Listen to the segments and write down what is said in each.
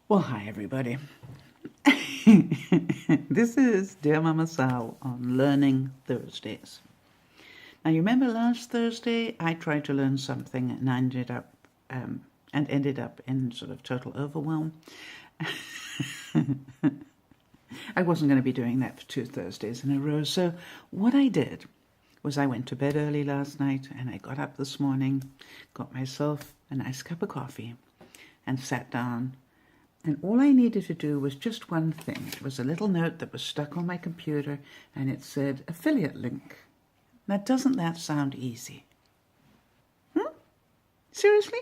Well, hi everybody. This is DearMamaSal on Learning Thursdays. Now, you remember last Thursday I tried to learn something and I ended up in sort of total overwhelm. I wasn't going to be doing that for 2 Thursdays in a row. So what I did was I went to bed early last night and I got up this morning, got myself a nice cup of coffee and sat down. And all I needed to do was just one thing. It was a little note that was stuck on my computer and it said affiliate link. Now, doesn't that sound easy? Seriously?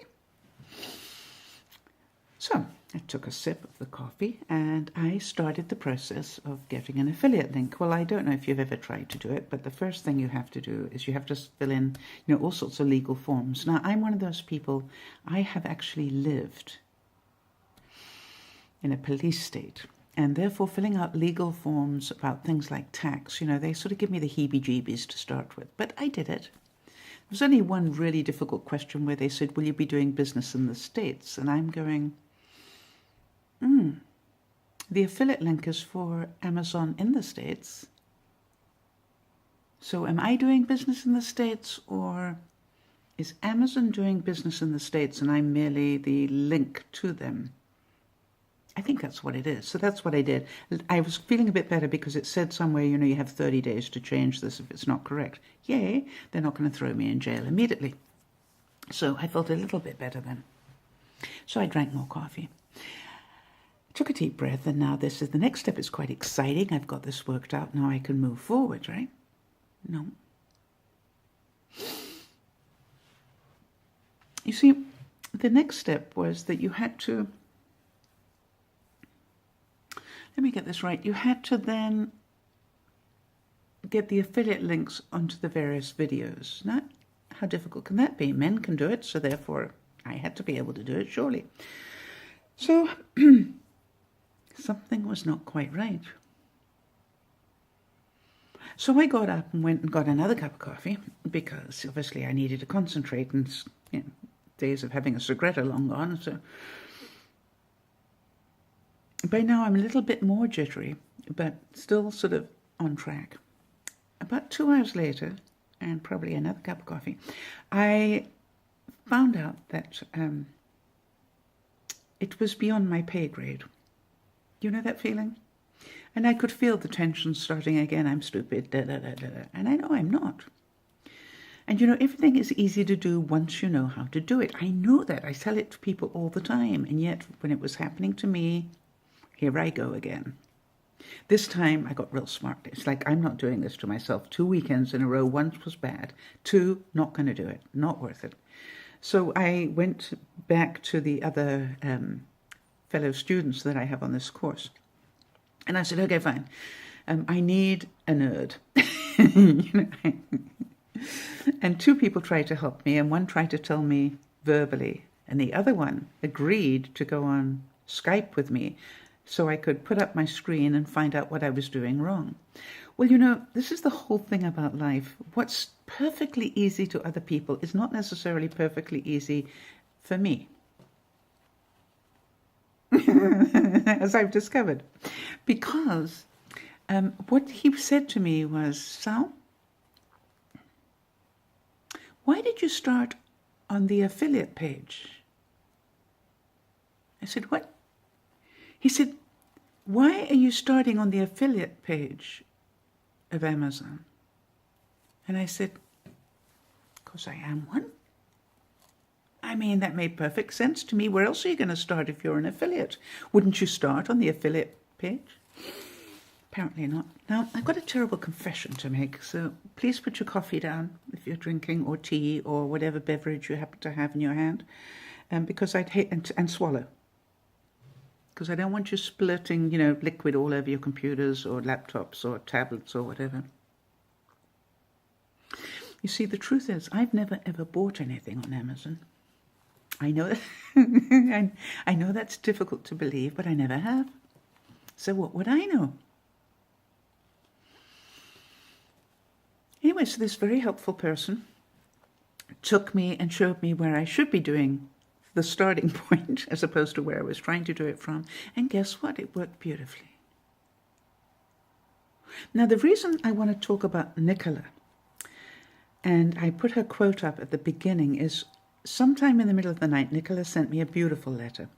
So I took a sip of the coffee and I started the process of getting an affiliate link. Well, I don't know if you've ever tried to do it, but the first thing you have to do is you have to fill in, all sorts of legal forms. Now, I'm one of those people, I have actually lived in a police state, and therefore filling out legal forms about things like tax, they sort of give me the heebie-jeebies to start with. But I did it. There was only one really difficult question where they said, will you be doing business in the States? And I'm going, the affiliate link is for Amazon in the States. So am I doing business in the States, or is Amazon doing business in the States and I'm merely the link to them? I think that's what it is. So that's what I did. I was feeling a bit better because it said somewhere, you have 30 days to change this if it's not correct. Yay, they're not going to throw me in jail immediately. So I felt a little bit better then. So I drank more coffee. Took a deep breath, and now the next step is quite exciting. I've got this worked out. Now I can move forward, right? No. You see, the next step was that you had to, let me get this right. You had to then get the affiliate links onto the various videos. Now, how difficult can that be? Men can do it, so therefore I had to be able to do it, surely. So something was not quite right. So I got up and went and got another cup of coffee because obviously I needed to concentrate, and days of having a cigarette are long gone, so by now I'm a little bit more jittery, but still sort of on track. About 2 hours later, and probably another cup of coffee, I found out that it was beyond my pay grade. You know that feeling? And I could feel the tension starting again. I'm stupid, and I know I'm not. And everything is easy to do once you know how to do it. I know that. I tell it to people all the time, and yet when it was happening to me, here I go again. This time I got real smart. It's like, I'm not doing this to myself. 2 weekends in a row. 1 was bad. 2, not going to do it. Not worth it. So I went back to the other fellow students that I have on this course. And I said, okay, fine. I need a nerd. And 2 people tried to help me, and one tried to tell me verbally, and the other one agreed to go on Skype with me so I could put up my screen and find out what I was doing wrong. Well, this is the whole thing about life. What's perfectly easy to other people is not necessarily perfectly easy for me, as I've discovered. Because what he said to me was, Sal, why did you start on the affiliate page? I said, what? He said, why are you starting on the affiliate page of Amazon? And I said, because I am one. I mean, that made perfect sense to me. Where else are you going to start if you're an affiliate? Wouldn't you start on the affiliate page? Apparently not. Now, I've got a terrible confession to make, so please put your coffee down if you're drinking, or tea, or whatever beverage you happen to have in your hand. because I'd hate, and swallow. Because I don't want you splurting, liquid all over your computers or laptops or tablets or whatever. You see, the truth is, I've never ever bought anything on Amazon. I know that I know that's difficult to believe, but I never have. So what would I know? Anyway, so this very helpful person took me and showed me where I should be doing the starting point as opposed to where I was trying to do it from. And guess what? It worked beautifully. Now, the reason I want to talk about Nicola, and I put her quote up at the beginning, is sometime in the middle of the night, Nicola sent me a beautiful letter.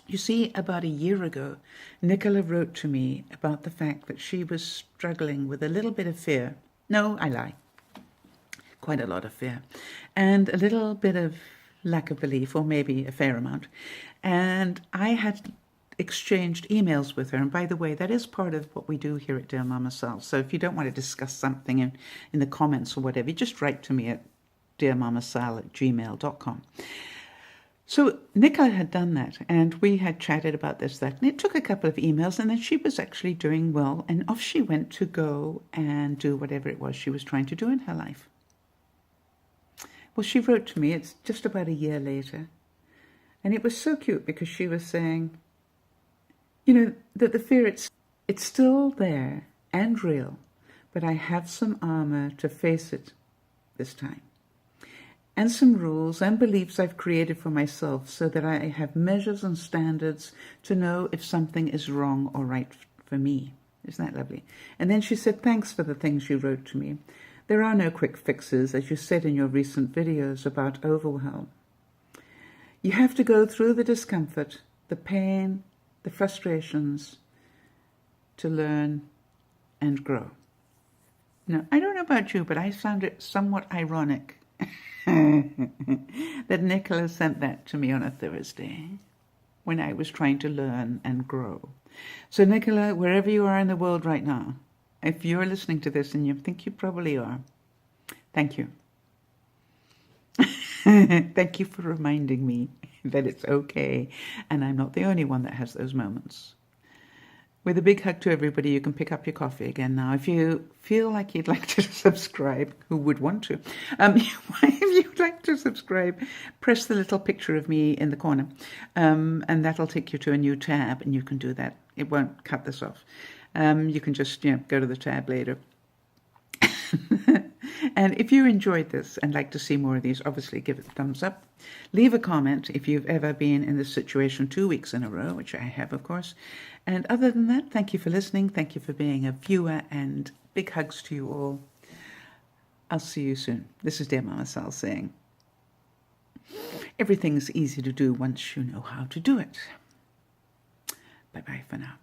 You see, about a year ago, Nicola wrote to me about the fact that she was struggling with a little bit of fear. No, I lie. Quite a lot of fear. And a little bit of lack of belief, or maybe a fair amount. And I had exchanged emails with her. And by the way, that is part of what we do here at DearMamaSal. So if you don't want to discuss something in the comments or whatever, you just write to me at DearMamaSal@gmail.com. So Nicola had done that, and we had chatted about this, that, and it took a couple of emails, and then she was actually doing well, and off she went to go and do whatever it was she was trying to do in her life. Well, she wrote to me, it's just about a year later, and it was so cute because she was saying, that the fear, it's still there and real, but I have some armor to face it this time. And some rules and beliefs I've created for myself so that I have measures and standards to know if something is wrong or right for me. Isn't that lovely? And then she said, thanks for the things you wrote to me. There are no quick fixes, as you said in your recent videos about overwhelm. You have to go through the discomfort, the pain, the frustrations to learn and grow. Now, I don't know about you, but I found it somewhat ironic that Nicola sent that to me on a Thursday when I was trying to learn and grow. So Nicola, wherever you are in the world right now, if you're listening to this, and you think you probably are, thank you. Thank you for reminding me that it's okay, and I'm not the only one that has those moments. With a big hug to everybody, you can pick up your coffee again now. If you feel like you'd like to subscribe, who would want to? If you'd like to subscribe, press the little picture of me in the corner, and that'll take you to a new tab, and you can do that. It won't cut this off. You can just go to the tab later. And if you enjoyed this and like to see more of these, obviously give it a thumbs up. Leave a comment if you've ever been in this situation 2 weeks in a row, which I have, of course. And other than that, thank you for listening. Thank you for being a viewer, and big hugs to you all. I'll see you soon. This is DearMamaSal saying, everything's easy to do once you know how to do it. Bye-bye for now.